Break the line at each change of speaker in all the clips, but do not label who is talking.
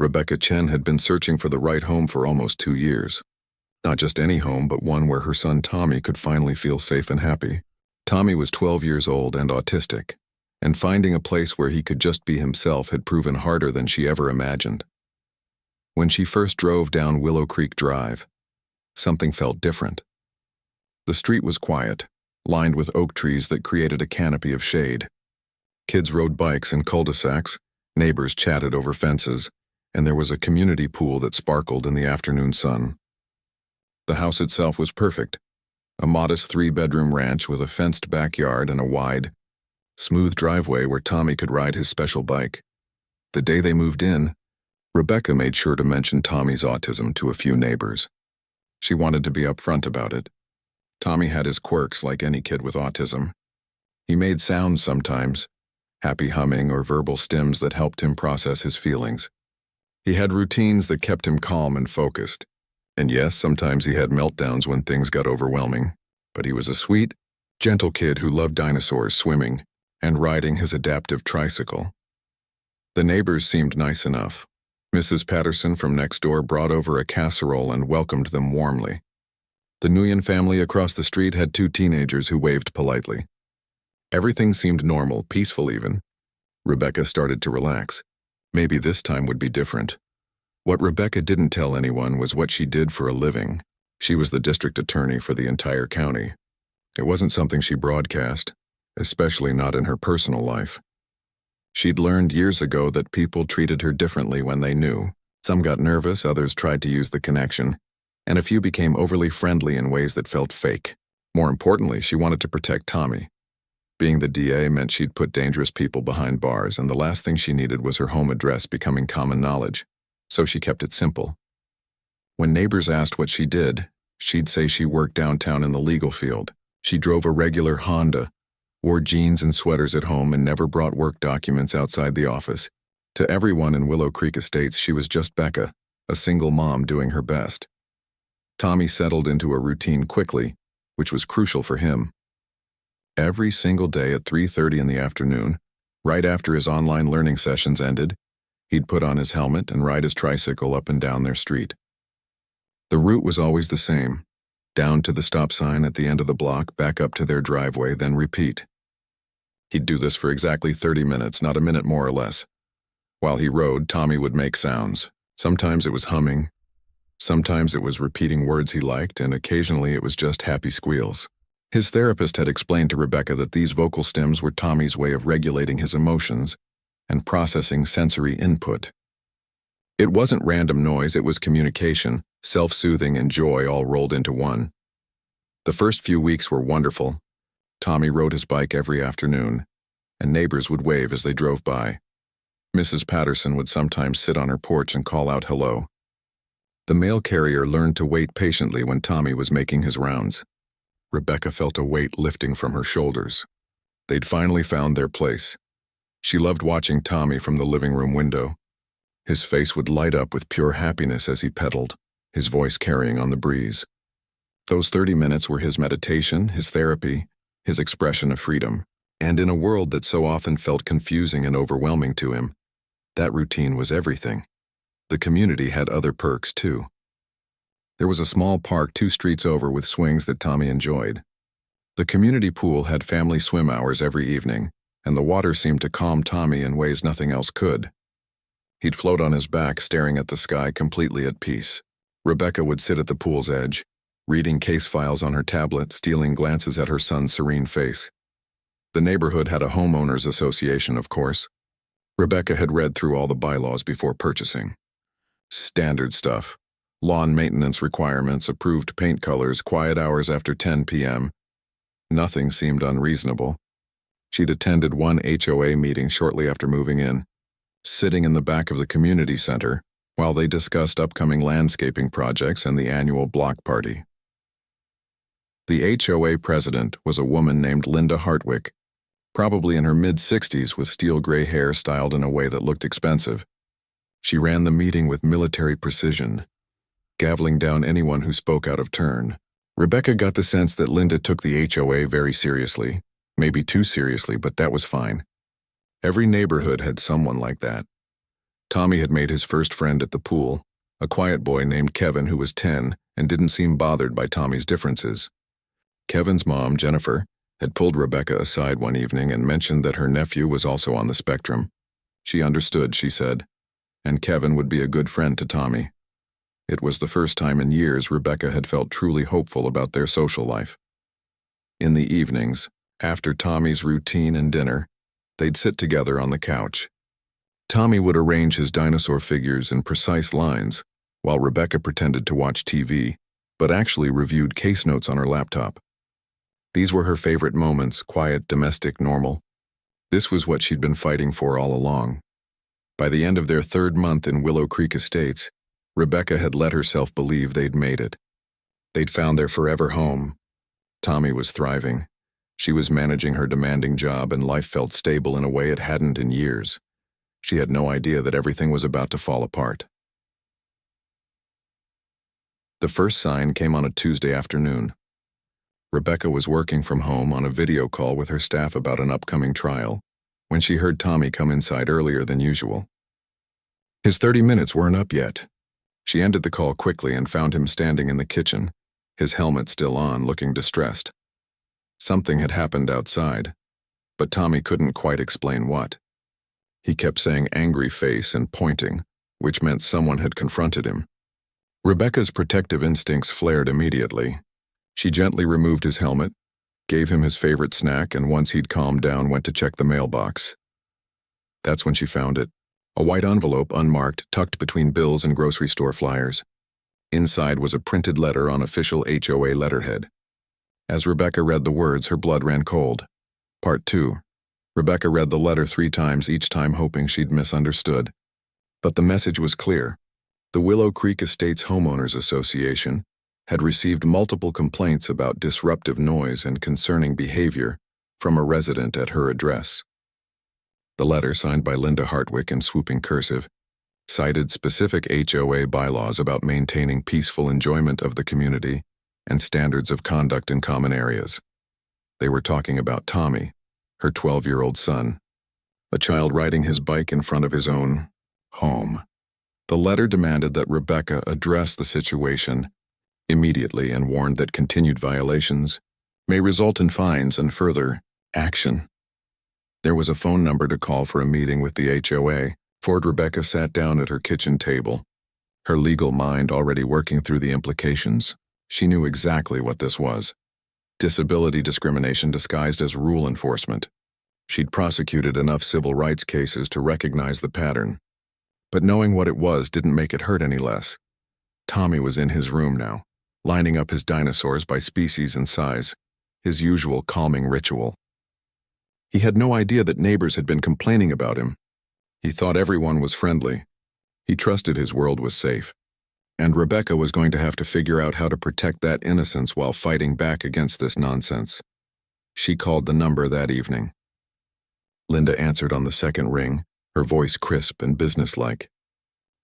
Rebecca Chen had been searching for the right home for almost 2 years. Not just any home, but one where her son Tommy could finally feel safe and happy. Tommy was 12 years old and autistic, and finding a place where he could just be himself had proven harder than she ever imagined. When she first drove down Willow Creek Drive, something felt different. The street was quiet, lined with oak trees that created a canopy of shade. Kids rode bikes in cul-de-sacs, neighbors chatted over fences, and there was a community pool that sparkled in the afternoon sun. The house itself was perfect, a modest 3-bedroom ranch with a fenced backyard and a wide, smooth driveway where Tommy could ride his special bike. The day they moved in, Rebecca made sure to mention Tommy's autism to a few neighbors. She wanted to be upfront about it. Tommy had his quirks like any kid with autism. He made sounds sometimes, happy humming or verbal stims that helped him process his feelings. He had routines that kept him calm and focused. And yes, sometimes he had meltdowns when things got overwhelming. But he was a sweet, gentle kid who loved dinosaurs, swimming, and riding his adaptive tricycle. The neighbors seemed nice enough. Mrs. Patterson from next door brought over a casserole and welcomed them warmly. The Nguyen family across the street had 2 teenagers who waved politely. Everything seemed normal, peaceful even. Rebecca started to relax. Maybe this time would be different. What Rebecca didn't tell anyone was what she did for a living. She was the district attorney for the entire county. It wasn't something she broadcast, especially not in her personal life. She'd learned years ago that people treated her differently when they knew. Some got nervous, others tried to use the connection, and a few became overly friendly in ways that felt fake. More importantly, she wanted to protect Tommy. Being the DA meant she'd put dangerous people behind bars, and the last thing she needed was her home address becoming common knowledge, so she kept it simple. When neighbors asked what she did, she'd say she worked downtown in the legal field. She drove a regular Honda, wore jeans and sweaters at home, and never brought work documents outside the office. To everyone in Willow Creek Estates, she was just Becca, a single mom doing her best. Tommy settled into a routine quickly, which was crucial for him. Every single day at 3:30 in the afternoon, right after his online learning sessions ended, he'd put on his helmet and ride his tricycle up and down their street. The route was always the same: down to the stop sign at the end of the block, back up to their driveway, then repeat. He'd do this for exactly 30 minutes, not a minute more or less. While he rode, Tommy would make sounds. Sometimes it was humming, sometimes it was repeating words he liked, and occasionally it was just happy squeals. His therapist had explained to Rebecca that these vocal stems were Tommy's way of regulating his emotions and processing sensory input. It wasn't random noise, it was communication, self-soothing, and joy all rolled into one. The first few weeks were wonderful. Tommy rode his bike every afternoon, and neighbors would wave as they drove by. Mrs. Patterson would sometimes sit on her porch and call out hello. The mail carrier learned to wait patiently when Tommy was making his rounds. Rebecca felt a weight lifting from her shoulders. They'd finally found their place. She loved watching Tommy from the living room window. His face would light up with pure happiness as he pedaled, his voice carrying on the breeze. Those 30 minutes were his meditation, his therapy, his expression of freedom. And in a world that so often felt confusing and overwhelming to him, that routine was everything. The community had other perks too. There was a small park 2 streets over with swings that Tommy enjoyed. The community pool had family swim hours every evening, and the water seemed to calm Tommy in ways nothing else could. He'd float on his back, staring at the sky, completely at peace. Rebecca would sit at the pool's edge, reading case files on her tablet, stealing glances at her son's serene face. The neighborhood had a homeowners association, of course. Rebecca had read through all the bylaws before purchasing. Standard stuff. Lawn maintenance requirements, approved paint colors, quiet hours after 10 p.m. Nothing seemed unreasonable. She'd attended one HOA meeting shortly after moving in, sitting in the back of the community center while they discussed upcoming landscaping projects and the annual block party. The HOA president was a woman named Linda Hartwick, probably in her mid-60s with steel gray hair styled in a way that looked expensive. She ran the meeting with military precision, gaveling down anyone who spoke out of turn. Rebecca got the sense that Linda took the HOA very seriously, maybe too seriously, but that was fine. Every neighborhood had someone like that. Tommy had made his first friend at the pool, a quiet boy named Kevin who was 10 and didn't seem bothered by Tommy's differences. Kevin's mom, Jennifer, had pulled Rebecca aside one evening and mentioned that her nephew was also on the spectrum. She understood, she said, and Kevin would be a good friend to Tommy. It was the first time in years Rebecca had felt truly hopeful about their social life. In the evenings, after Tommy's routine and dinner, they'd sit together on the couch. Tommy would arrange his dinosaur figures in precise lines, while Rebecca pretended to watch TV, but actually reviewed case notes on her laptop. These were her favorite moments, quiet, domestic, normal. This was what she'd been fighting for all along. By the end of their third month in Willow Creek Estates, Rebecca had let herself believe they'd made it. They'd found their forever home. Tommy was thriving. She was managing her demanding job and life felt stable in a way it hadn't in years. She had no idea that everything was about to fall apart. The first sign came on a Tuesday afternoon. Rebecca was working from home on a video call with her staff about an upcoming trial when she heard Tommy come inside earlier than usual. His 30 minutes weren't up yet. She ended the call quickly and found him standing in the kitchen, his helmet still on, looking distressed. Something had happened outside, but Tommy couldn't quite explain what. He kept saying angry face and pointing, which meant someone had confronted him. Rebecca's protective instincts flared immediately. She gently removed his helmet, gave him his favorite snack, and once he'd calmed down, went to check the mailbox. That's when she found it, a white envelope unmarked, tucked between bills and grocery store flyers. Inside was a printed letter on official HOA letterhead. As Rebecca read the words, her blood ran cold. Part 2. Rebecca read the letter 3 times, each time hoping she'd misunderstood. But the message was clear. The Willow Creek Estates Homeowners Association had received multiple complaints about disruptive noise and concerning behavior from a resident at her address. The letter, signed by Linda Hartwick in swooping cursive, cited specific HOA bylaws about maintaining peaceful enjoyment of the community and standards of conduct in common areas. They were talking about Tommy, her 12-year-old son, a child riding his bike in front of his own home. The letter demanded that Rebecca address the situation immediately and warned that continued violations may result in fines and further action. There was a phone number to call for a meeting with the HOA. Rebecca sat down at her kitchen table, her legal mind already working through the implications. She knew exactly what this was. Disability discrimination disguised as rule enforcement. She'd prosecuted enough civil rights cases to recognize the pattern. But knowing what it was didn't make it hurt any less. Tommy was in his room now, lining up his dinosaurs by species and size, his usual calming ritual. He had no idea that neighbors had been complaining about him. He thought everyone was friendly. He trusted his world was safe. And Rebecca was going to have to figure out how to protect that innocence while fighting back against this nonsense. She called the number that evening. Linda answered on the second ring, her voice crisp and businesslike.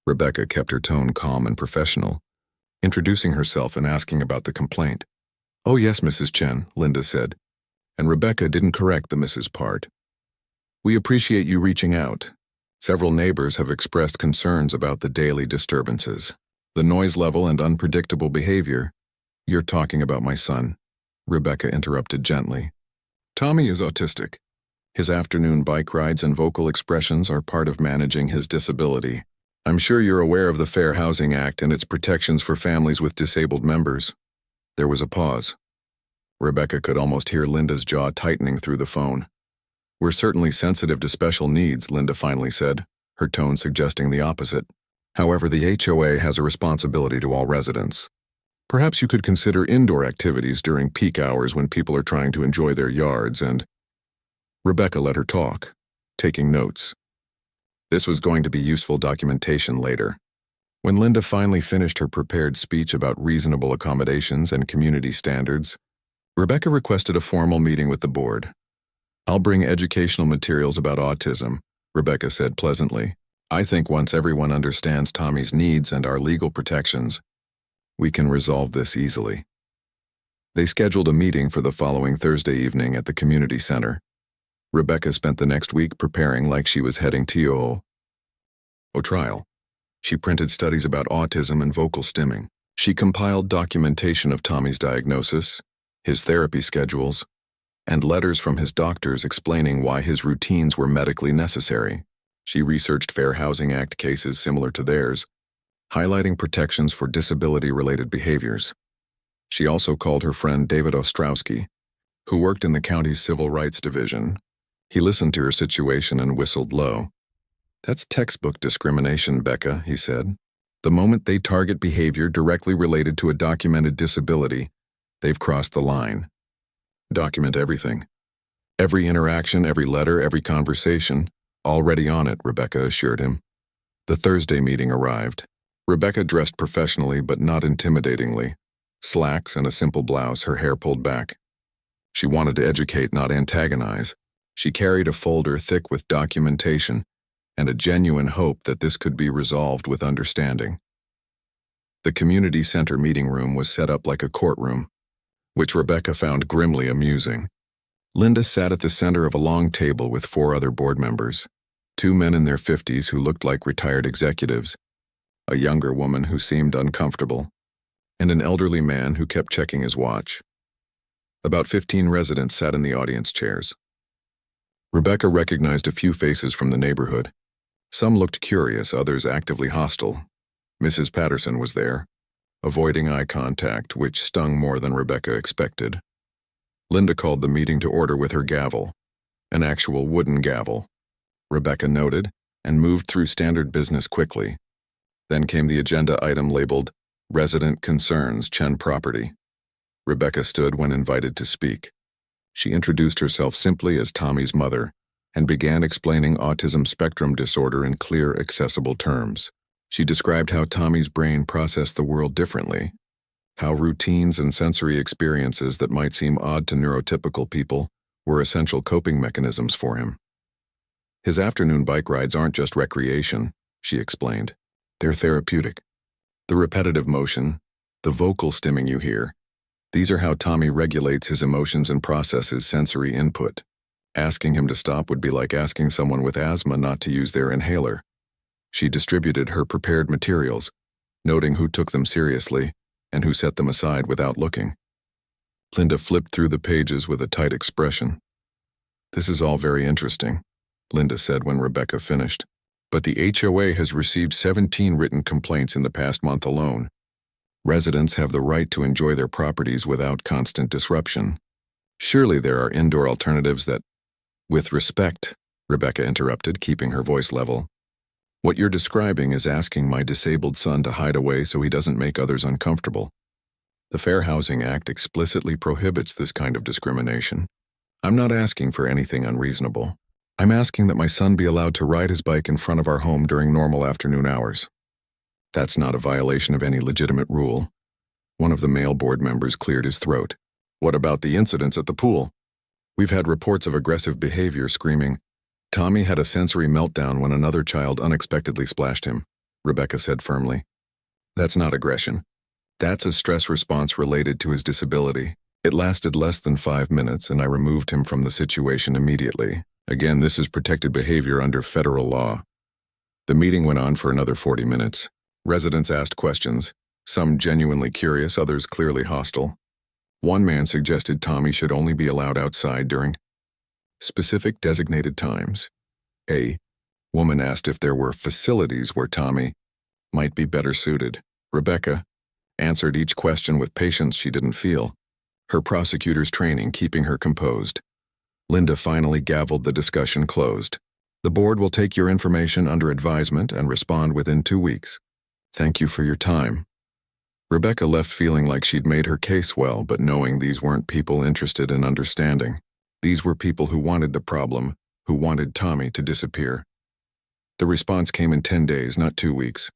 Rebecca kept her tone calm and professional, introducing herself and asking about the complaint. "Oh yes, Mrs. Chen," Linda said, and Rebecca didn't correct the Mrs. part. "We appreciate you reaching out. Several neighbors have expressed concerns about the daily disturbances, the noise level and unpredictable behavior." "You're talking about my son," Rebecca interrupted gently. "Tommy is autistic. His afternoon bike rides and vocal expressions are part of managing his disability. I'm sure you're aware of the Fair Housing Act and its protections for families with disabled members." There was a pause. Rebecca could almost hear Linda's jaw tightening through the phone. "We're certainly sensitive to special needs," Linda finally said, her tone suggesting the opposite. "However, the HOA has a responsibility to all residents. Perhaps you could consider indoor activities during peak hours when people are trying to enjoy their yards and—" Rebecca let her talk, taking notes. This was going to be useful documentation later. When Linda finally finished her prepared speech about reasonable accommodations and community standards, Rebecca requested a formal meeting with the board. "I'll bring educational materials about autism," Rebecca said pleasantly. "I think once everyone understands Tommy's needs and our legal protections, we can resolve this easily." They scheduled a meeting for the following Thursday evening at the community center. Rebecca spent the next week preparing like she was heading to HOA trial. She printed studies about autism and vocal stimming. She compiled documentation of Tommy's diagnosis, his therapy schedules, and letters from his doctors explaining why his routines were medically necessary. She researched Fair Housing Act cases similar to theirs, highlighting protections for disability-related behaviors. She also called her friend David Ostrowski, who worked in the county's Civil Rights Division. He listened to her situation and whistled low. "That's textbook discrimination, Becca," he said. "The moment they target behavior directly related to a documented disability, they've crossed the line." "Document everything. Every interaction, every letter, every conversation. Already on it," Rebecca assured him. The Thursday meeting arrived. Rebecca dressed professionally but not intimidatingly. Slacks and a simple blouse, her hair pulled back. She wanted to educate, not antagonize. She carried a folder thick with documentation and a genuine hope that this could be resolved with understanding. The community center meeting room was set up like a courtroom, which Rebecca found grimly amusing. Linda sat at the center of a long table with 4 other board members, 2 men in their 50s who looked like retired executives, a younger woman who seemed uncomfortable, and an elderly man who kept checking his watch. About 15 residents sat in the audience chairs. Rebecca recognized a few faces from the neighborhood. Some looked curious, others actively hostile. Mrs. Patterson was there, avoiding eye contact, which stung more than Rebecca expected. Linda called the meeting to order with her gavel, an actual wooden gavel. Rebecca noted and moved through standard business quickly. Then came the agenda item labeled Resident Concerns, Chen Property. Rebecca stood when invited to speak. She introduced herself simply as Tommy's mother and began explaining autism spectrum disorder in clear, accessible terms. She described how Tommy's brain processed the world differently, how routines and sensory experiences that might seem odd to neurotypical people were essential coping mechanisms for him. His afternoon bike rides aren't just recreation, she explained. They're therapeutic. The repetitive motion, the vocal stimming you hear, these are how Tommy regulates his emotions and processes sensory input. Asking him to stop would be like asking someone with asthma not to use their inhaler. She distributed her prepared materials, noting who took them seriously and who set them aside without looking. Linda flipped through the pages with a tight expression. "This is all very interesting," Linda said when Rebecca finished. "But the HOA has received 17 written complaints in the past month alone. Residents have the right to enjoy their properties without constant disruption. Surely there are indoor alternatives that—" "With respect," Rebecca interrupted, keeping her voice level. "What you're describing is asking my disabled son to hide away so he doesn't make others uncomfortable. The Fair Housing Act explicitly prohibits this kind of discrimination. I'm not asking for anything unreasonable. I'm asking that my son be allowed to ride his bike in front of our home during normal afternoon hours. That's not a violation of any legitimate rule." One of the male board members cleared his throat. "What about the incidents at the pool? We've had reports of aggressive behavior, screaming. Tommy had a sensory meltdown when another child unexpectedly splashed him," Rebecca said firmly. "That's not aggression. That's a stress response related to his disability. It lasted less than 5 minutes and I removed him from the situation immediately. Again, this is protected behavior under federal law." The meeting went on for another 40 minutes. Residents asked questions, some genuinely curious, others clearly hostile. One man suggested Tommy should only be allowed outside during specific designated times. A woman asked if there were facilities where Tommy might be better suited. Rebecca answered each question with patience she didn't feel, her prosecutor's training keeping her composed. Linda finally gavelled the discussion closed. "The board will take your information under advisement and respond within 2 weeks. Thank you for your time." Rebecca left feeling like she'd made her case well, but knowing these weren't people interested in understanding. These were people who wanted the problem, who wanted Tommy to disappear. The response came in 10 days, not 2 weeks.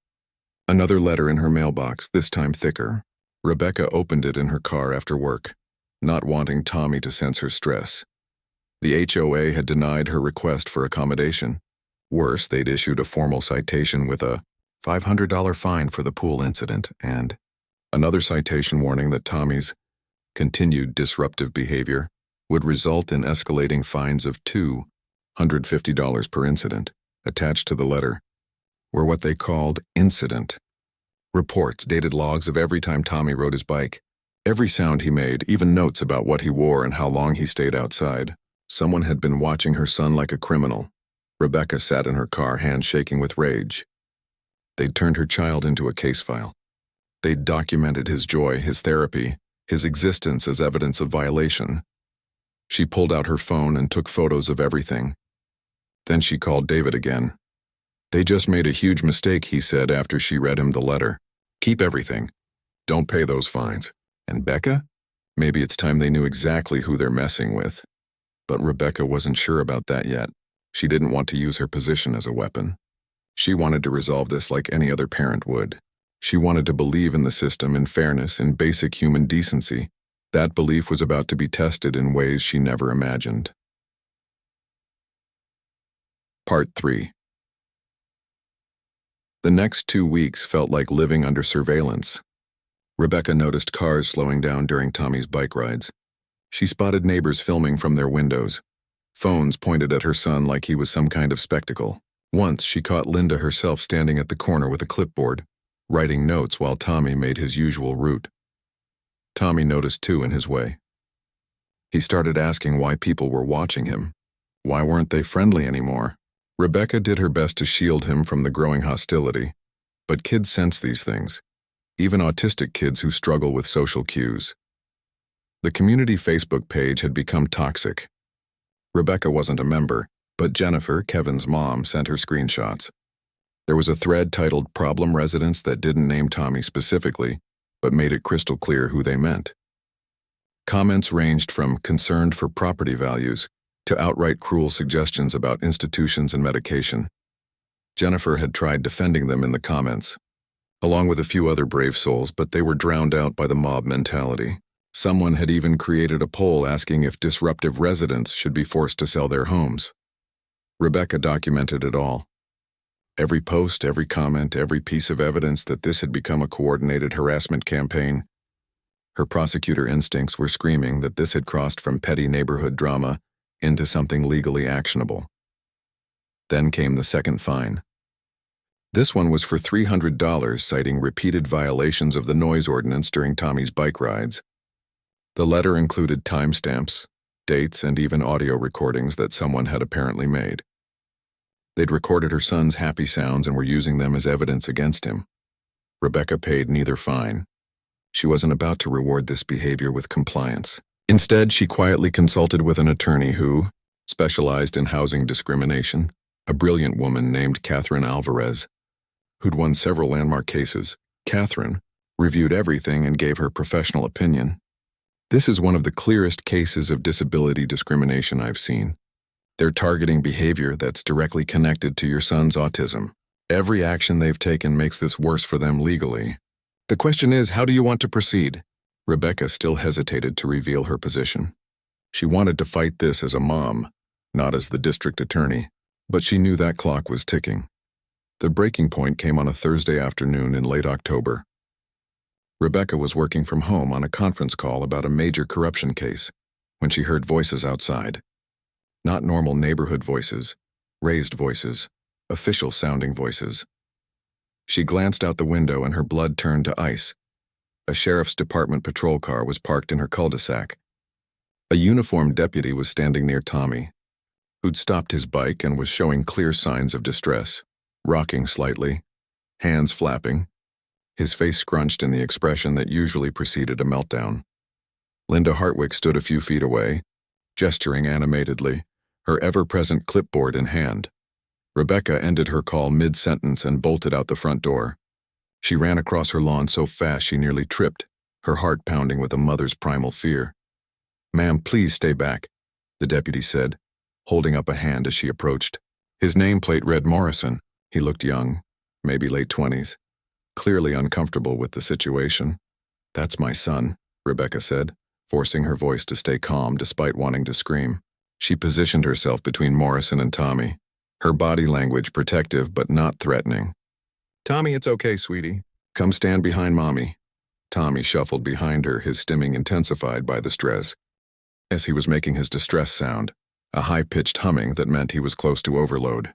Another letter in her mailbox, this time thicker. Rebecca opened it in her car after work, not wanting Tommy to sense her stress. The HOA had denied her request for accommodation. Worse, they'd issued a formal citation with a $500 fine for the pool incident and another citation warning that Tommy's continued disruptive behavior would result in escalating fines of $250 per incident. Attached to the letter were what they called incident. Reports, dated logs of every time Tommy rode his bike, every sound he made, even notes about what he wore and how long he stayed outside. Someone had been watching her son like a criminal. Rebecca sat in her car, hands shaking with rage. They'd turned her child into a case file. They'd documented his joy, his therapy, his existence as evidence of violation. She pulled out her phone and took photos of everything. Then she called David again. "They just made a huge mistake," he said after she read him the letter. "Keep everything. Don't pay those fines." And Becca? Maybe it's time they knew exactly who they're messing with. But Rebecca wasn't sure about that yet. She didn't want to use her position as a weapon. She wanted to resolve this like any other parent would. She wanted to believe in the system, in fairness, in basic human decency. That belief was about to be tested in ways she never imagined. Part 3. The next 2 weeks felt like living under surveillance. Rebecca noticed cars slowing down during Tommy's bike rides. She spotted neighbors filming from their windows. Phones pointed at her son like he was some kind of spectacle. Once, she caught Linda herself standing at the corner with a clipboard, writing notes while Tommy made his usual route. Tommy noticed too in his way. He started asking why people were watching him. Why weren't they friendly anymore? Rebecca did her best to shield him from the growing hostility, but kids sense these things, even autistic kids who struggle with social cues. The community Facebook page had become toxic. Rebecca wasn't a member, but Jennifer, Kevin's mom, sent her screenshots. There was a thread titled "Problem Residents" that didn't name Tommy specifically, but made it crystal clear who they meant. Comments ranged from concerned for property values to outright cruel suggestions about institutions and medication. Jennifer had tried defending them in the comments, along with a few other brave souls, but they were drowned out by the mob mentality. Someone had even created a poll asking if disruptive residents should be forced to sell their homes. Rebecca documented it all. Every post, every comment, every piece of evidence that this had become a coordinated harassment campaign. Her prosecutor instincts were screaming that this had crossed from petty neighborhood drama into something legally actionable. Then came the second fine. This one was for $300, citing repeated violations of the noise ordinance during Tommy's bike rides. The letter included timestamps, dates, and even audio recordings that someone had apparently made. They'd recorded her son's happy sounds and were using them as evidence against him. Rebecca paid neither fine. She wasn't about to reward this behavior with compliance. Instead, she quietly consulted with an attorney who specialized in housing discrimination, a brilliant woman named Catherine Alvarez, who'd won several landmark cases. Catherine reviewed everything and gave her professional opinion. "This is one of the clearest cases of disability discrimination I've seen. They're targeting behavior that's directly connected to your son's autism. Every action they've taken makes this worse for them legally. The question is, how do you want to proceed?" Rebecca still hesitated to reveal her position. She wanted to fight this as a mom, not as the district attorney, but she knew that clock was ticking. The breaking point came on a Thursday afternoon in late October. Rebecca was working from home on a conference call about a major corruption case when she heard voices outside. Not normal neighborhood voices, raised voices, official-sounding voices. She glanced out the window and her blood turned to ice. A sheriff's department patrol car was parked in her cul-de-sac. A uniformed deputy was standing near Tommy, who'd stopped his bike and was showing clear signs of distress, rocking slightly, hands flapping, his face scrunched in the expression that usually preceded a meltdown. Linda Hartwick stood a few feet away, gesturing animatedly, her ever-present clipboard in hand. Rebecca ended her call mid-sentence and bolted out the front door. She ran across her lawn so fast she nearly tripped, her heart pounding with a mother's primal fear. "Ma'am, please stay back," the deputy said, holding up a hand as she approached. His nameplate read Morrison. He looked young, maybe late 20s, clearly uncomfortable with the situation. "That's my son," Rebecca said, forcing her voice to stay calm despite wanting to scream. She positioned herself between Morrison and Tommy, her body language protective but not threatening. "Tommy, it's okay, sweetie. Come stand behind Mommy." Tommy shuffled behind her, his stimming intensified by the stress, as he was making his distress sound, a high-pitched humming that meant he was close to overload.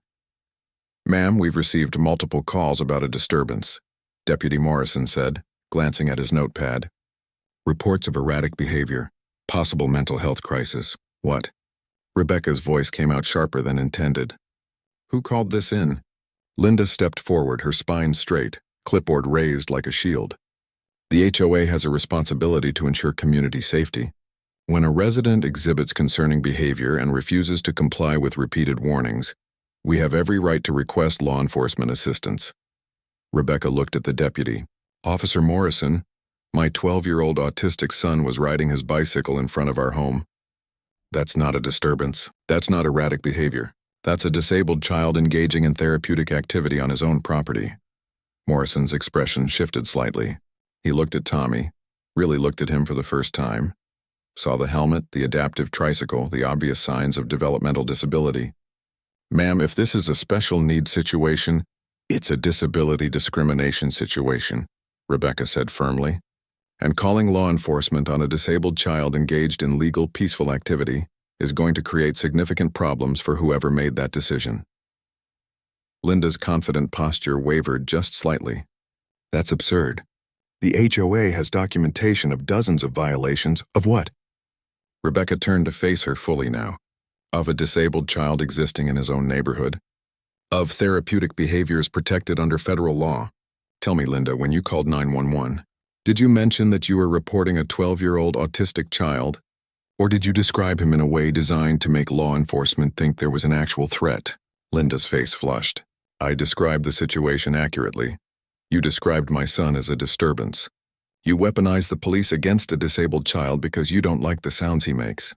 Ma'am, we've received multiple calls about a disturbance, Deputy Morrison said, glancing at his notepad. Reports of erratic behavior, possible mental health crisis. What? Rebecca's voice came out sharper than intended. Who called this in? Linda stepped forward, her spine straight, clipboard raised like a shield. The HOA has a responsibility to ensure community safety. When a resident exhibits concerning behavior and refuses to comply with repeated warnings, we have every right to request law enforcement assistance. Rebecca looked at the deputy. Officer Morrison, my 12-year-old autistic son was riding his bicycle in front of our home. That's not a disturbance. That's not erratic behavior. That's a disabled child engaging in therapeutic activity on his own property. Morrison's expression shifted slightly. He looked at Tommy, really looked at him for the first time, saw the helmet, the adaptive tricycle, the obvious signs of developmental disability. Ma'am, if this is a special needs situation, it's a disability discrimination situation, Rebecca said firmly. And calling law enforcement on a disabled child engaged in legal, peaceful activity is going to create significant problems for whoever made that decision. Linda's confident posture wavered just slightly. That's absurd. The HOA has documentation of dozens of violations of what? Rebecca turned to face her fully now. Of a disabled child existing in his own neighborhood. Of therapeutic behaviors protected under federal law. Tell me, Linda, when you called 911, did you mention that you were reporting a 12-year-old autistic child? Or did you describe him in a way designed to make law enforcement think there was an actual threat? Linda's face flushed. I described the situation accurately. You described my son as a disturbance. You weaponized the police against a disabled child because you don't like the sounds he makes.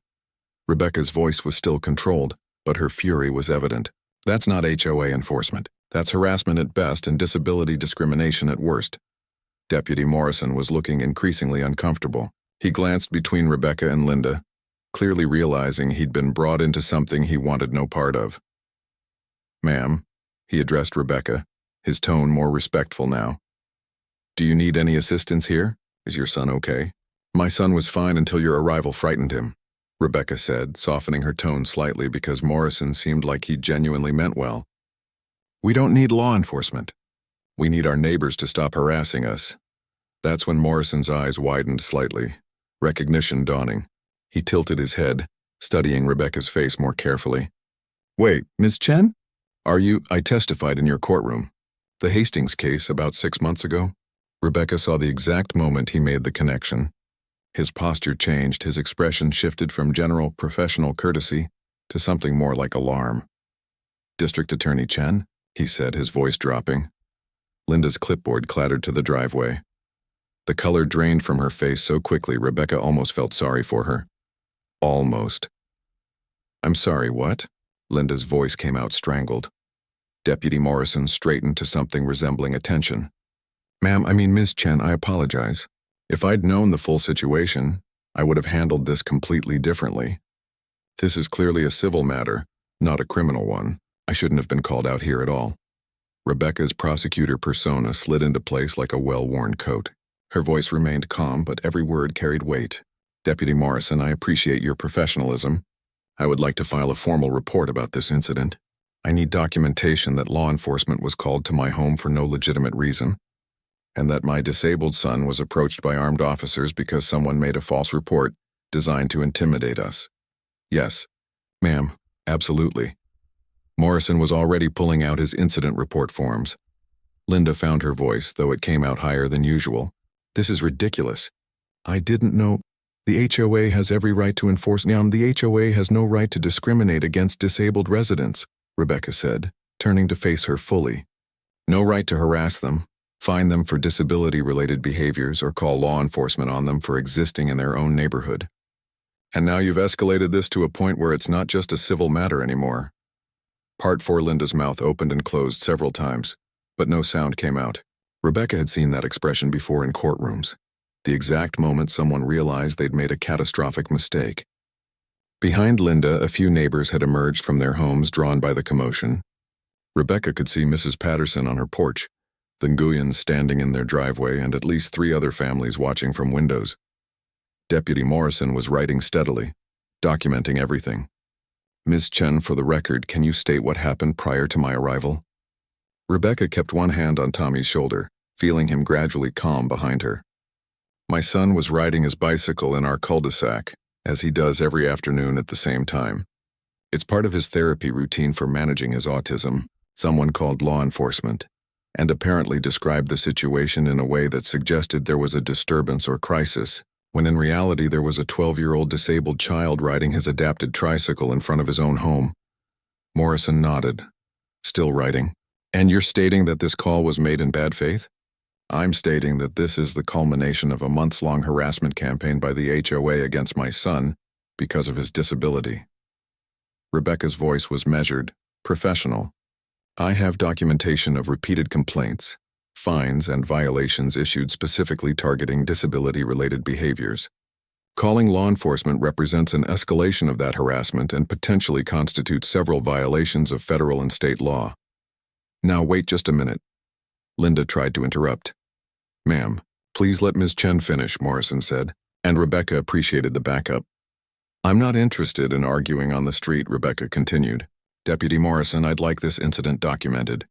Rebecca's voice was still controlled, but her fury was evident. That's not HOA enforcement. That's harassment at best and disability discrimination at worst. Deputy Morrison was looking increasingly uncomfortable. He glanced between Rebecca and Linda, clearly realizing he'd been brought into something he wanted no part of. Ma'am, he addressed Rebecca, his tone more respectful now. Do you need any assistance here? Is your son okay? My son was fine until your arrival frightened him, Rebecca said, softening her tone slightly because Morrison seemed like he genuinely meant well. We don't need law enforcement. We need our neighbors to stop harassing us. That's when Morrison's eyes widened slightly, recognition dawning. He tilted his head, studying Rebecca's face more carefully. Wait, Ms. Chen? I testified in your courtroom. The Hastings case about 6 months ago? Rebecca saw the exact moment he made the connection. His posture changed, his expression shifted from general professional courtesy to something more like alarm. District Attorney Chen, he said, his voice dropping. Linda's clipboard clattered to the driveway. The color drained from her face so quickly Rebecca almost felt sorry for her. Almost. I'm sorry, what? Linda's voice came out strangled. Deputy Morrison straightened to something resembling attention. Ma'am, Ms. Chen, I apologize. If I'd known the full situation, I would have handled this completely differently. This is clearly a civil matter, not a criminal one. I shouldn't have been called out here at all. Rebecca's prosecutor persona slid into place like a well-worn coat. Her voice remained calm, but every word carried weight. Deputy Morrison, I appreciate your professionalism. I would like to file a formal report about this incident. I need documentation that law enforcement was called to my home for no legitimate reason, and that my disabled son was approached by armed officers because someone made a false report designed to intimidate us. Yes, ma'am, absolutely. Morrison was already pulling out his incident report forms. Linda found her voice, though it came out higher than usual. This is ridiculous. I didn't know. The HOA has every right to enforce. Now, the HOA has no right to discriminate against disabled residents, Rebecca said, turning to face her fully. No right to harass them, fine them for disability-related behaviors, or call law enforcement on them for existing in their own neighborhood. And now you've escalated this to a point where it's not just a civil matter anymore. Part 4. Linda's mouth opened and closed several times, but no sound came out. Rebecca had seen that expression before in courtrooms, the exact moment someone realized they'd made a catastrophic mistake. Behind Linda, a few neighbors had emerged from their homes drawn by the commotion. Rebecca could see Mrs. Patterson on her porch, the Nguyens standing in their driveway, and at least 3 other families watching from windows. Deputy Morrison was writing steadily, documenting everything. Ms. Chen, for the record, can you state what happened prior to my arrival? Rebecca kept one hand on Tommy's shoulder, feeling him gradually calm behind her. My son was riding his bicycle in our cul-de-sac, as he does every afternoon at the same time. It's part of his therapy routine for managing his autism. Someone called law enforcement, and apparently described the situation in a way that suggested there was a disturbance or crisis, when in reality there was a 12-year-old disabled child riding his adapted tricycle in front of his own home. Morrison nodded, still writing. And you're stating that this call was made in bad faith? I'm stating that this is the culmination of a months-long harassment campaign by the HOA against my son because of his disability. Rebecca's voice was measured, professional. I have documentation of repeated complaints, fines, and violations issued specifically targeting disability-related behaviors. Calling law enforcement represents an escalation of that harassment and potentially constitutes several violations of federal and state law. Now wait just a minute. Linda tried to interrupt. Ma'am, please let Ms. Chen finish, Morrison said, and Rebecca appreciated the backup. I'm not interested in arguing on the street, Rebecca continued. Deputy Morrison, I'd like this incident documented.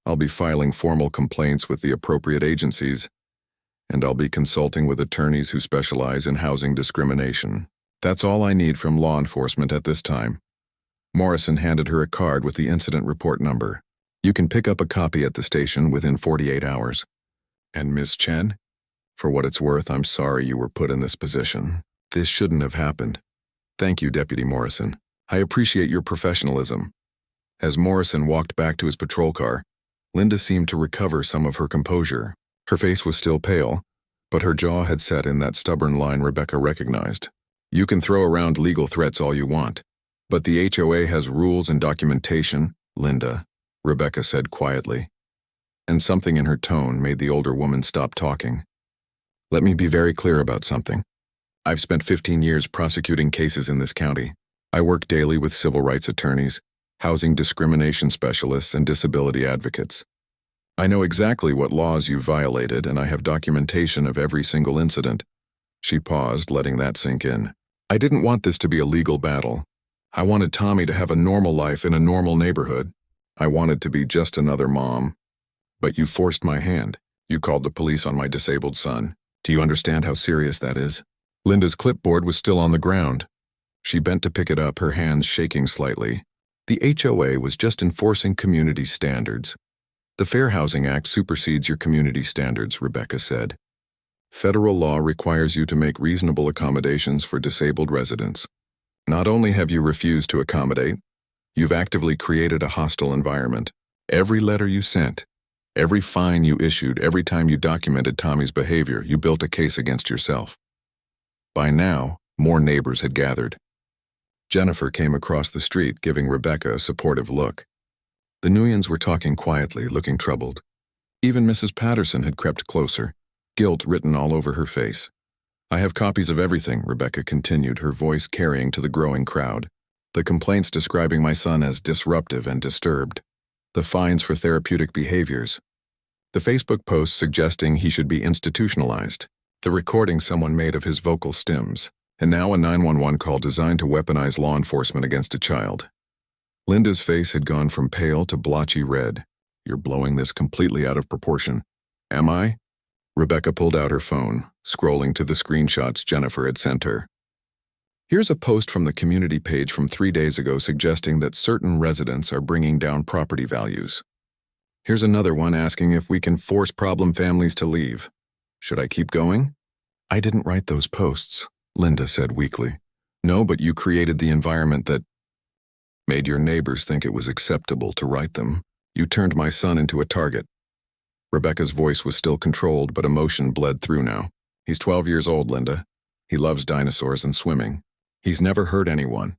I'll be filing formal complaints with the appropriate agencies, and I'll be consulting with attorneys who specialize in housing discrimination. That's all I need from law enforcement at this time. Morrison handed her a card with the incident report number. You can pick up a copy at the station within 48 hours. And Ms. Chen? For what it's worth, I'm sorry you were put in this position. This shouldn't have happened. Thank you, Deputy Morrison. I appreciate your professionalism. As Morrison walked back to his patrol car, Linda seemed to recover some of her composure. Her face was still pale, but her jaw had set in that stubborn line Rebecca recognized. You can throw around legal threats all you want, but the HOA has rules and documentation, Linda, Rebecca said quietly. And something in her tone made the older woman stop talking. Let me be very clear about something. I've spent 15 years prosecuting cases in this county. I work daily with civil rights attorneys, housing discrimination specialists, and disability advocates. I know exactly what laws you've violated, and I have documentation of every single incident. She paused, letting that sink in. I didn't want this to be a legal battle. I wanted Tommy to have a normal life in a normal neighborhood. I wanted to be just another mom. But you forced my hand. You called the police on my disabled son. Do you understand how serious that is? Linda's clipboard was still on the ground. She bent to pick it up, her hands shaking slightly. The HOA was just enforcing community standards. The Fair Housing Act supersedes your community standards, Rebecca said. Federal law requires you to make reasonable accommodations for disabled residents. Not only have you refused to accommodate, you've actively created a hostile environment. Every letter you sent, every fine you issued, every time you documented Tommy's behavior, you built a case against yourself. By now, more neighbors had gathered. Jennifer came across the street, giving Rebecca a supportive look. The Nguyens were talking quietly, looking troubled. Even Mrs. Patterson had crept closer, guilt written all over her face. I have copies of everything, Rebecca continued, her voice carrying to the growing crowd. The complaints describing my son as disruptive and disturbed. The fines for therapeutic behaviors. The Facebook posts suggesting he should be institutionalized. The recording someone made of his vocal stims. And now a 911 call designed to weaponize law enforcement against a child. Linda's face had gone from pale to blotchy red. You're blowing this completely out of proportion. Am I? Rebecca pulled out her phone, scrolling to the screenshots Jennifer had sent her. Here's a post from the community page from 3 days ago suggesting that certain residents are bringing down property values. Here's another one asking if we can force problem families to leave. Should I keep going? I didn't write those posts, Linda said weakly. No, but you created the environment that made your neighbors think it was acceptable to write them. You turned my son into a target. Rebecca's voice was still controlled, but emotion bled through now. He's 12 years old, Linda. He loves dinosaurs and swimming. He's never hurt anyone.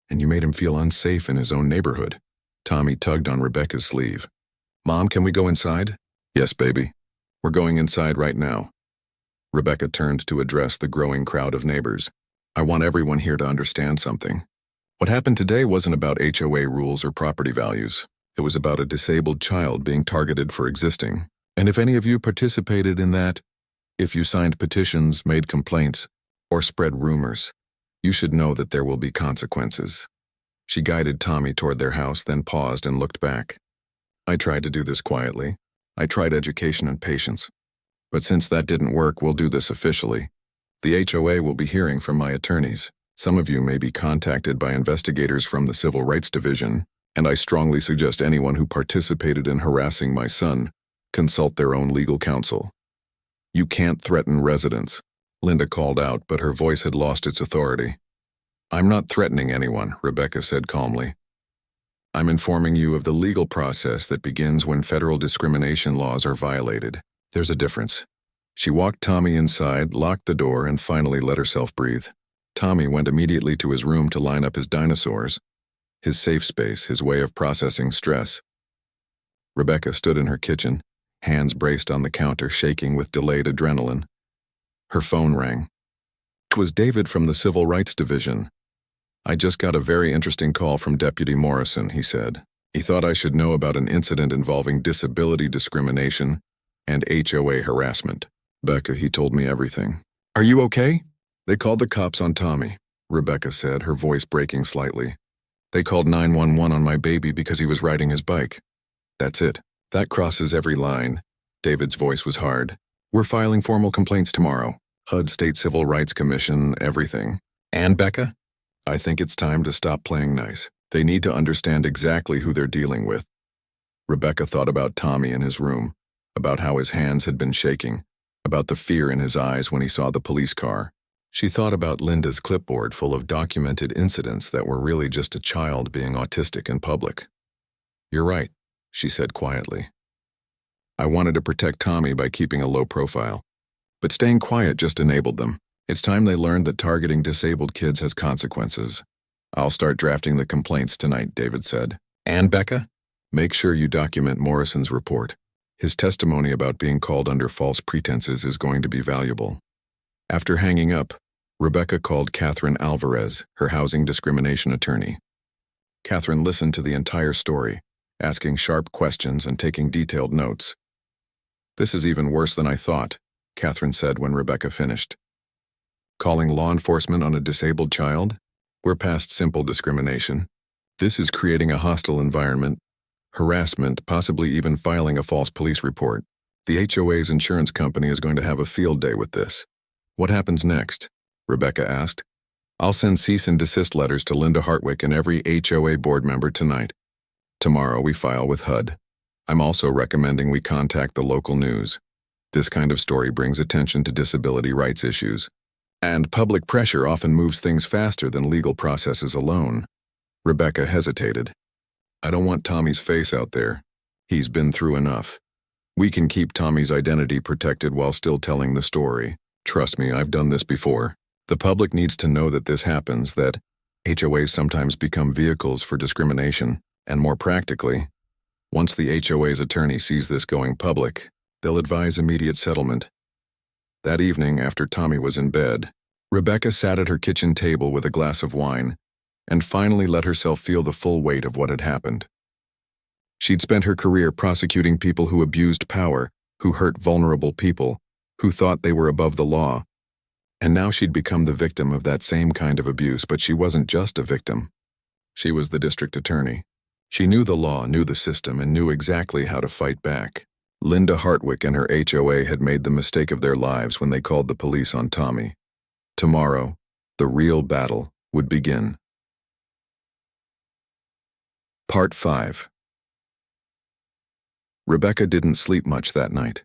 And you made him feel unsafe in his own neighborhood. Tommy tugged on Rebecca's sleeve. Mom, can we go inside? Yes, baby. We're going inside right now. Rebecca turned to address the growing crowd of neighbors. I want everyone here to understand something. What happened today wasn't about HOA rules or property values. It was about a disabled child being targeted for existing. And if any of you participated in that, if you signed petitions, made complaints, or spread rumors, you should know that there will be consequences. She guided Tommy toward their house, then paused and looked back. I tried to do this quietly. I tried education and patience. But since that didn't work, we'll do this officially. The HOA will be hearing from my attorneys. Some of you may be contacted by investigators from the Civil Rights Division, and I strongly suggest anyone who participated in harassing my son consult their own legal counsel. You can't threaten residents, Linda called out, but her voice had lost its authority. I'm not threatening anyone, Rebecca said calmly. I'm informing you of the legal process that begins when federal discrimination laws are violated. There's a difference. She walked Tommy inside, locked the door, and finally let herself breathe. Tommy went immediately to his room to line up his dinosaurs, his safe space, his way of processing stress. Rebecca stood in her kitchen, hands braced on the counter, shaking with delayed adrenaline. Her phone rang. It was David from the Civil Rights Division. I just got a very interesting call from Deputy Morrison, he said. He thought I should know about an incident involving disability discrimination and HOA harassment. Becca, he told me everything. Are you okay? They called the cops on Tommy, Rebecca said, her voice breaking slightly. They called 911 on my baby because he was riding his bike. That's it. That crosses every line. David's voice was hard. We're filing formal complaints tomorrow. HUD, State Civil Rights Commission, everything. And Becca? I think it's time to stop playing nice. They need to understand exactly who they're dealing with. Rebecca thought about Tommy in his room, about how his hands had been shaking, about the fear in his eyes when he saw the police car. She thought about Linda's clipboard full of documented incidents that were really just a child being autistic in public. You're right, she said quietly. I wanted to protect Tommy by keeping a low profile, but staying quiet just enabled them. It's time they learned that targeting disabled kids has consequences. I'll start drafting the complaints tonight, David said. And Becca? Make sure you document Morrison's report. His testimony about being called under false pretenses is going to be valuable. After hanging up, Rebecca called Catherine Alvarez, her housing discrimination attorney. Catherine listened to the entire story, asking sharp questions and taking detailed notes. This is even worse than I thought, Catherine said when Rebecca finished. Calling law enforcement on a disabled child? We're past simple discrimination. This is creating a hostile environment, harassment, possibly even filing a false police report. The HOA's insurance company is going to have a field day with this. What happens next? Rebecca asked. I'll send cease and desist letters to Linda Hartwick and every HOA board member tonight. Tomorrow we file with HUD. I'm also recommending we contact the local news. This kind of story brings attention to disability rights issues. And public pressure often moves things faster than legal processes alone. Rebecca hesitated. I don't want Tommy's face out there. He's been through enough. We can keep Tommy's identity protected while still telling the story. Trust me, I've done this before. The public needs to know that this happens, that HOAs sometimes become vehicles for discrimination, and more practically, once the HOA's attorney sees this going public, they'll advise immediate settlement. That evening, after Tommy was in bed, Rebecca sat at her kitchen table with a glass of wine and finally let herself feel the full weight of what had happened. She'd spent her career prosecuting people who abused power, who hurt vulnerable people, who thought they were above the law. And now she'd become the victim of that same kind of abuse, but she wasn't just a victim. She was the district attorney. She knew the law, knew the system, and knew exactly how to fight back. Linda Hartwick and her HOA had made the mistake of their lives when they called the police on Tommy. Tomorrow, the real battle would begin. Part 5. Rebecca didn't sleep much that night.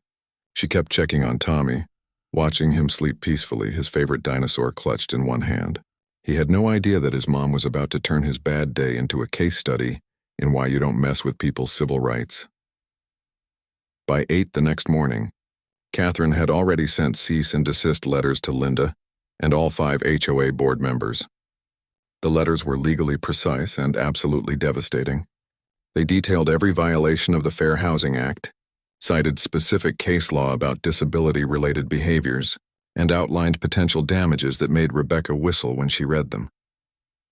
She kept checking on Tommy, watching him sleep peacefully, his favorite dinosaur clutched in one hand. He had no idea that his mom was about to turn his bad day into a case study in why you don't mess with people's civil rights. By 8 the next morning, Catherine had already sent cease and desist letters to Linda and all 5 HOA board members. The letters were legally precise and absolutely devastating. They detailed every violation of the Fair Housing Act, cited specific case law about disability-related behaviors, and outlined potential damages that made Rebecca whistle when she read them.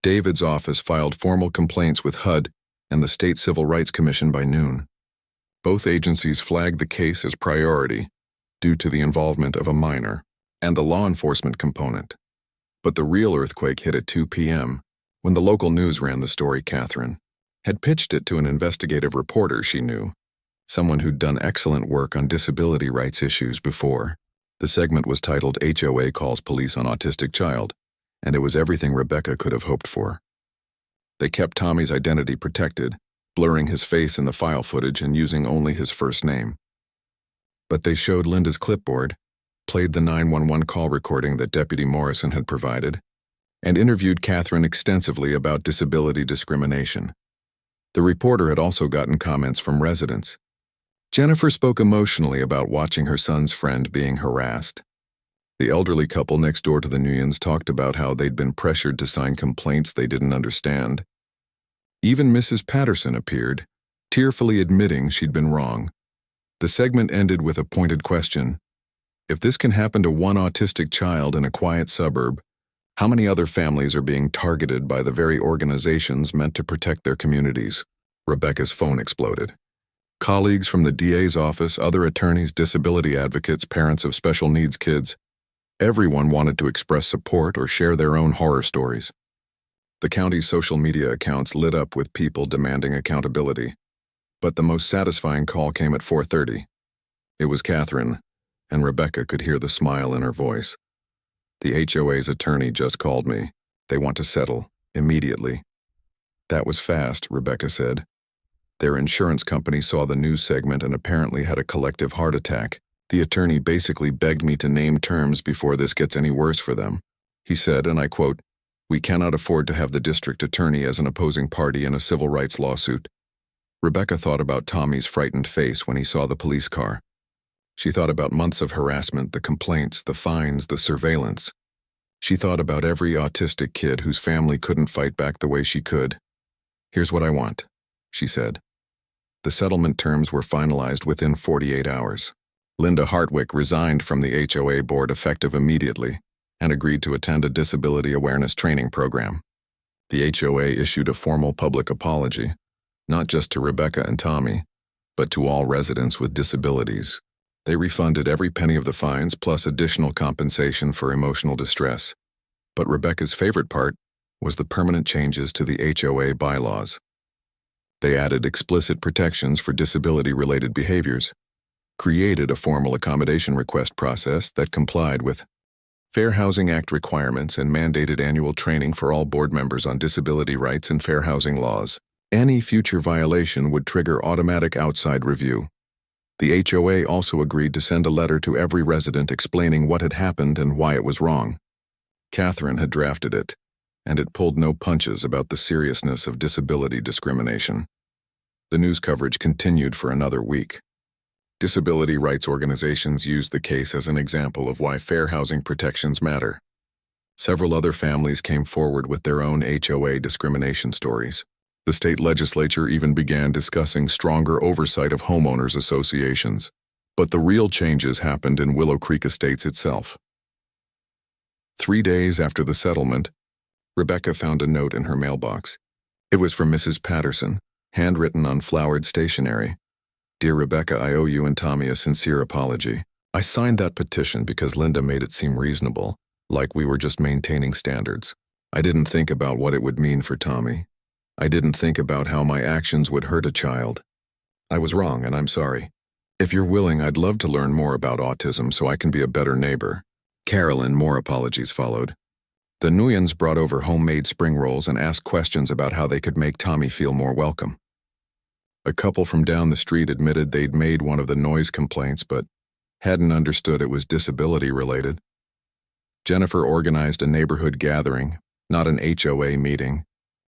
David's office filed formal complaints with HUD and the State Civil Rights Commission by noon. Both agencies flagged the case as priority due to the involvement of a minor and the law enforcement component. But the real earthquake hit at 2 p.m. when the local news ran the story Catherine had pitched it to an investigative reporter she knew, someone who'd done excellent work on disability rights issues before. The segment was titled HOA Calls Police on Autistic Child, and it was everything Rebecca could have hoped for. They kept Tommy's identity protected, blurring his face in the file footage and using only his first name. But they showed Linda's clipboard, played the 911 call recording that Deputy Morrison had provided, and interviewed Catherine extensively about disability discrimination. The reporter had also gotten comments from residents. Jennifer spoke emotionally about watching her son's friend being harassed. The elderly couple next door to the Nguyens talked about how they'd been pressured to sign complaints they didn't understand. Even Mrs. Patterson appeared, tearfully admitting she'd been wrong. The segment ended with a pointed question. If this can happen to one autistic child in a quiet suburb, how many other families are being targeted by the very organizations meant to protect their communities? Rebecca's phone exploded. Colleagues from the DA's office, other attorneys, disability advocates, parents of special needs kids, everyone wanted to express support or share their own horror stories. The county's social media accounts lit up with people demanding accountability. But the most satisfying call came at 4:30. It was Catherine, and Rebecca could hear the smile in her voice. The HOA's attorney just called me. They want to settle, immediately. That was fast, Rebecca said. Their insurance company saw the news segment and apparently had a collective heart attack. The attorney basically begged me to name terms before this gets any worse for them. He said, and I quote, "We cannot afford to have the district attorney as an opposing party in a civil rights lawsuit." Rebecca thought about Tommy's frightened face when he saw the police car. She thought about months of harassment, the complaints, the fines, the surveillance. She thought about every autistic kid whose family couldn't fight back the way she could. "Here's what I want," she said. The settlement terms were finalized within 48 hours. Linda Hartwick resigned from the HOA board effective immediately and agreed to attend a disability awareness training program. The HOA issued a formal public apology, not just to Rebecca and Tommy, but to all residents with disabilities. They refunded every penny of the fines plus additional compensation for emotional distress. But Rebecca's favorite part was the permanent changes to the HOA bylaws. They added explicit protections for disability-related behaviors, created a formal accommodation request process that complied with Fair Housing Act requirements and mandated annual training for all board members on disability rights and fair housing laws. Any future violation would trigger automatic outside review. The HOA also agreed to send a letter to every resident explaining what had happened and why it was wrong. Catherine had drafted it, and it pulled no punches about the seriousness of disability discrimination. The news coverage continued for another week. Disability rights organizations used the case as an example of why fair housing protections matter. Several other families came forward with their own HOA discrimination stories. The state legislature even began discussing stronger oversight of homeowners associations. But the real changes happened in Willow Creek Estates itself. 3 days after the settlement, Rebecca found a note in her mailbox. It was from Mrs. Patterson, handwritten on flowered stationery. "Dear Rebecca, I owe you and Tommy a sincere apology. I signed that petition because Linda made it seem reasonable, like we were just maintaining standards. I didn't think about what it would mean for Tommy. I didn't think about how my actions would hurt a child. I was wrong, and I'm sorry. If you're willing, I'd love to learn more about autism so I can be a better neighbor." Carolyn, more apologies followed. The Nguyens brought over homemade spring rolls and asked questions about how they could make Tommy feel more welcome. A couple from down the street admitted they'd made one of the noise complaints but hadn't understood it was disability-related. Jennifer organized a neighborhood gathering, not an HOA meeting,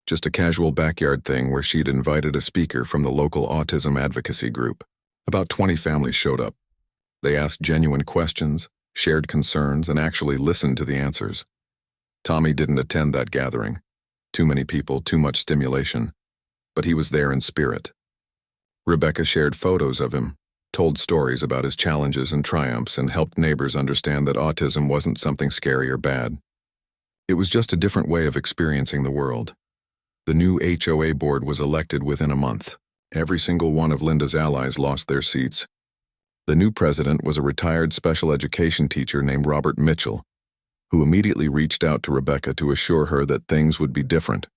just a casual backyard thing where she'd invited a speaker from the local autism advocacy group. About 20 families showed up. They asked genuine questions, shared concerns, and actually listened to the answers. Tommy didn't attend that gathering. Too many people, too much stimulation. But he was there in spirit. Rebecca shared photos of him, told stories about his challenges and triumphs, and helped neighbors understand that autism wasn't something scary or bad. It was just a different way of experiencing the world. The new HOA board was elected within a month. Every single one of Linda's allies lost their seats. The new president was a retired special education teacher named Robert Mitchell, who immediately reached out to Rebecca to assure her that things would be different.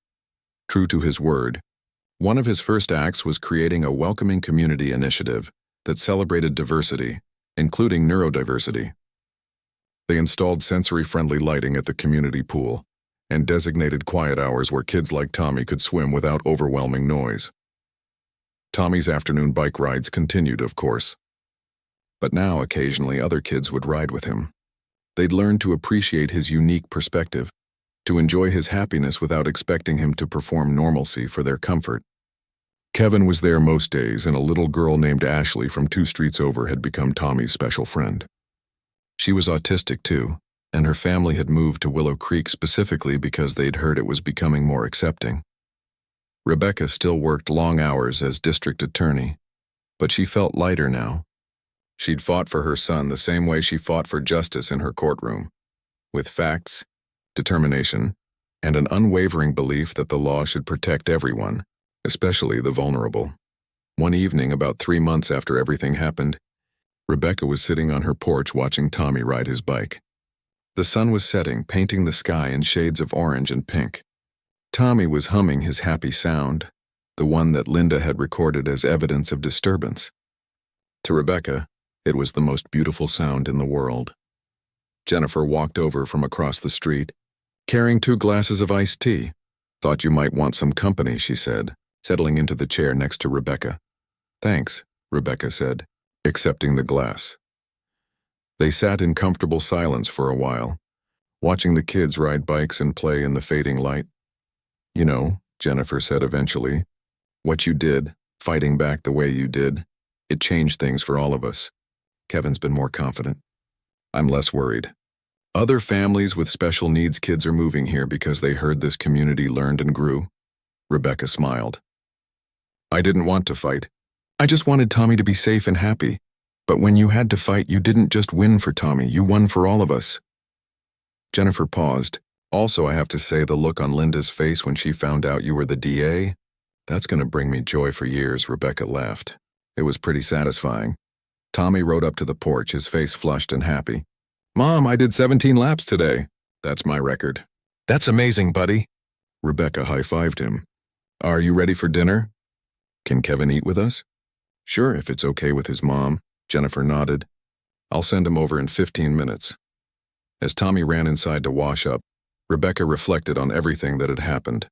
True to his word, One of his first acts was creating a welcoming community initiative that celebrated diversity, including neurodiversity. They installed sensory-friendly lighting at the community pool and designated quiet hours where kids like Tommy could swim without overwhelming noise. Tommy's afternoon bike rides continued, of course. But now, occasionally, other kids would ride with him. They'd learn to appreciate his unique perspective, to enjoy his happiness without expecting him to perform normalcy for their comfort. Kevin was there most days, and a little girl named Ashley from 2 streets over had become Tommy's special friend. She was autistic too, and her family had moved to Willow Creek specifically because they'd heard it was becoming more accepting. Rebecca still worked long hours as district attorney, but she felt lighter now. She'd fought for her son the same way she fought for justice in her courtroom, with facts, determination, and an unwavering belief that the law should protect everyone, especially the vulnerable. One evening, about 3 months after everything happened, Rebecca was sitting on her porch watching Tommy ride his bike. The sun was setting, painting the sky in shades of orange and pink. Tommy was humming his happy sound, the one that Linda had recorded as evidence of disturbance. To Rebecca, it was the most beautiful sound in the world. Jennifer walked over from across the street, carrying 2 glasses of iced tea. "Thought you might want some company," she said, settling into the chair next to Rebecca. "Thanks," Rebecca said, accepting the glass. They sat in comfortable silence for a while, watching the kids ride bikes and play in the fading light. "You know," Jennifer said eventually, "what you did, fighting back the way you did, it changed things for all of us. Kevin's been more confident. I'm less worried. Other families with special needs kids are moving here because they heard this community learned and grew." Rebecca smiled. "I didn't want to fight. I just wanted Tommy to be safe and happy. But when you had to fight, you didn't just win for Tommy, you won for all of us." Jennifer paused. "Also, I have to say, the look on Linda's face when she found out you were the DA, that's going to bring me joy for years," Rebecca laughed. It was pretty satisfying. Tommy rode up to the porch, his face flushed and happy. "Mom, I did 17 laps today. That's my record." "That's amazing, buddy." Rebecca high-fived him. "Are you ready for dinner? Can Kevin eat with us?" "Sure, if it's okay with his mom," Jennifer nodded. "I'll send him over in 15 minutes. As Tommy ran inside to wash up, Rebecca reflected on everything that had happened.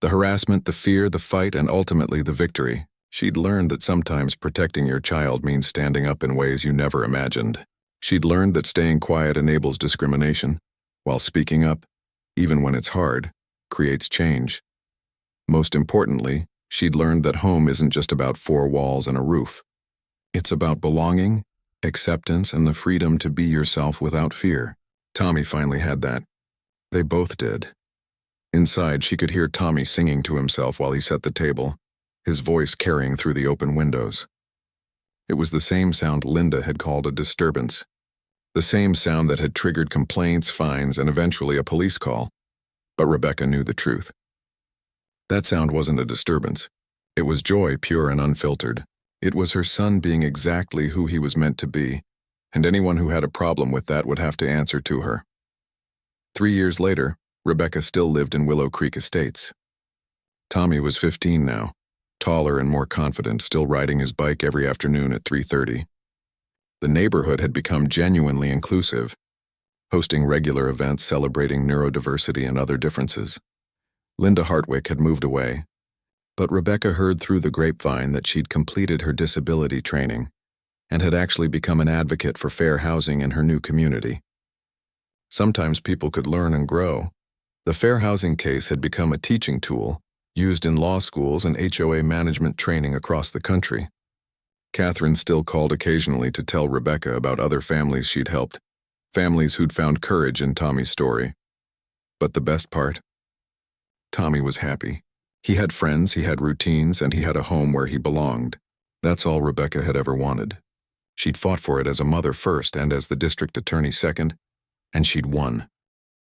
The harassment, the fear, the fight, and ultimately the victory. She'd learned that sometimes protecting your child means standing up in ways you never imagined. She'd learned that staying quiet enables discrimination, while speaking up, even when it's hard, creates change. Most importantly, she'd learned that home isn't just about 4 walls and a roof. It's about belonging, acceptance, and the freedom to be yourself without fear. Tommy finally had that. They both did. Inside, she could hear Tommy singing to himself while he set the table, his voice carrying through the open windows. It was the same sound Linda had called a disturbance, the same sound that had triggered complaints, fines, and eventually a police call. But Rebecca knew the truth. That sound wasn't a disturbance. It was joy, pure and unfiltered. It was her son being exactly who he was meant to be, and anyone who had a problem with that would have to answer to her. 3 years later, Rebecca still lived in Willow Creek Estates. Tommy was 15 now, taller and more confident, still riding his bike every afternoon at 3:30. The neighborhood had become genuinely inclusive, hosting regular events celebrating neurodiversity and other differences. Linda Hartwick had moved away, but Rebecca heard through the grapevine that she'd completed her disability training and had actually become an advocate for fair housing in her new community. Sometimes people could learn and grow. The fair housing case had become a teaching tool used in law schools and HOA management training across the country. Catherine still called occasionally to tell Rebecca about other families she'd helped, families who'd found courage in Tommy's story. But the best part? Tommy was happy. He had friends, he had routines, and he had a home where he belonged. That's all Rebecca had ever wanted. She'd fought for it as a mother first and as the district attorney second, and she'd won.